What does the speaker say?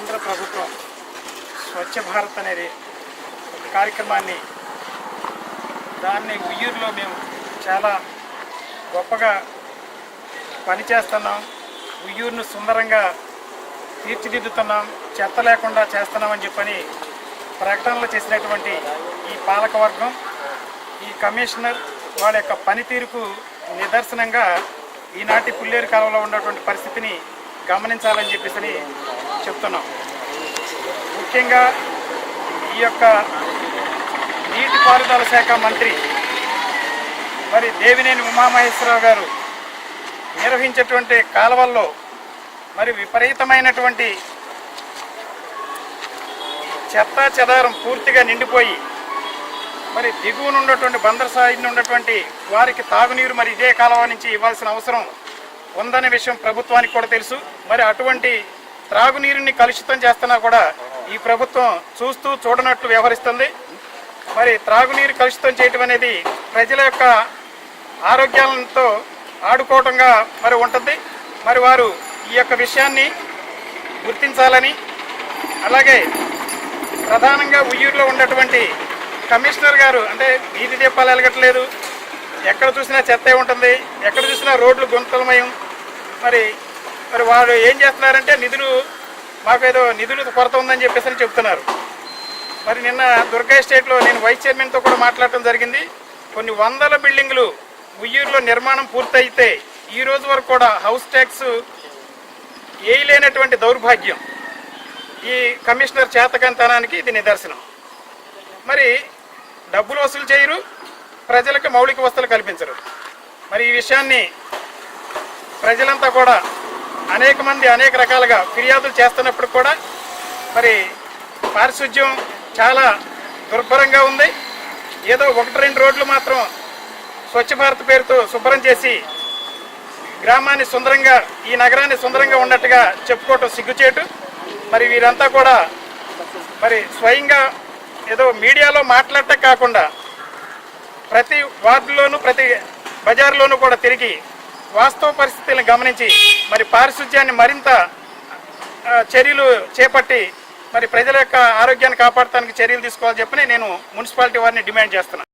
కేంద్ర ప్రభుత్వం స్వచ్ఛ భారత్ అనేది ఒక కార్యక్రమాన్ని దాన్ని ఉయ్యూరులో మేము చాలా గొప్పగా పనిచేస్తున్నాం. ఉయ్యూరును సుందరంగా తీర్చిదిద్దుతున్నాం, చెత్త లేకుండా చేస్తున్నామని చెప్పని ప్రకటనలు చేసినటువంటి ఈ పాలకవర్గం, ఈ కమిషనర్ వాళ్ళ యొక్క పనితీరుకు నిదర్శనంగా ఈనాటి పుల్లేరు కాలంలో ఉన్నటువంటి పరిస్థితిని గమనించాలని చెప్పేసి చెప్తున్నాం. ముఖ్యంగా ఈ యొక్క నీటిపారుదల శాఖ మంత్రి మరి దేవినేని ఉమామహేశ్వరరావు గారు నిర్వహించేటువంటి కాలువల్లో మరి విపరీతమైనటువంటి చెత్త చెదారం పూర్తిగా నిండిపోయి మరి దిగువన ఉన్నటువంటి బందర్ సాయిని ఉన్నటువంటి వారికి తాగునీరు మరి ఇదే కాలువ నుంచి ఇవ్వాల్సిన అవసరం ఉందనే విషయం ప్రభుత్వానికి కూడా తెలుసు. మరి అటువంటి త్రాగునీరుని కలుషితం చేస్తున్నా కూడా ఈ ప్రభుత్వం చూస్తూ చూడనట్లు వ్యవహరిస్తుంది. మరి త్రాగునీరు కలుషితం చేయటం అనేది ప్రజల యొక్క ఆరోగ్యాలతో ఆడుకోవటంగా మరి ఉంటుంది. మరి వారు ఈ యొక్క విషయాన్ని గుర్తించాలని, అలాగే ప్రధానంగా ఉయ్యూరులో ఉన్నటువంటి కమిషనర్ గారు అంటే వీధి దీపాలు వెలగట్లేదు, ఎక్కడ చూసినా చెత్తే ఉంటుంది, ఎక్కడ చూసినా రోడ్లు గుంతలమయం. మరి వారు ఏం చేస్తున్నారంటే మాకు ఏదో నిధులు కొరత ఉందని చెప్పేసి చెప్తున్నారు. మరి నిన్న దుర్గా ఎస్టేట్లో నేను వైస్ చైర్మన్తో కూడా మాట్లాడటం జరిగింది. కొన్ని వందల బిల్డింగులు ఉయ్యూరులో నిర్మాణం పూర్తయితే ఈ రోజు వరకు కూడా హౌస్ ట్యాక్స్ వేయలేనటువంటి దౌర్భాగ్యం ఈ కమిషనర్ చేతకంతనానికి ఇది నిదర్శనం. మరి డబ్బులు వసూలు చేయరు, ప్రజలకు మౌలిక వసతులు కల్పించరు. మరి ఈ విషయాన్ని ప్రజలంతా కూడా అనేక మంది అనేక రకాలుగా ఫిర్యాదులు చేస్తున్నప్పుడు కూడా మరి పారిశుధ్యం చాలా దుర్భరంగా ఉంది. ఏదో 1-2 రోడ్లు మాత్రం స్వచ్ఛ భారత్ పేరుతో శుభ్రం చేసి గ్రామాన్ని సుందరంగా, ఈ నగరాన్ని సుందరంగా ఉన్నట్టుగా చెప్పుకోవటం సిగ్గుచేటు. మరి వీరంతా కూడా మరి స్వయంగా ఏదో మీడియాలో మాట్లాడటం కాకుండా ప్రతి వార్డులోనూ ప్రతి బజార్లోనూ కూడా తిరిగి వాస్తవ పరిస్థితులను గమనించి మరి పారిశుధ్యాన్ని మరింత చర్యలు చేపట్టి మరి ప్రజల యొక్క ఆరోగ్యాన్ని కాపాడటానికి చర్యలు తీసుకోవాలని చెప్పి నేను మున్సిపాలిటీ వారిని డిమాండ్ చేస్తున్నాను.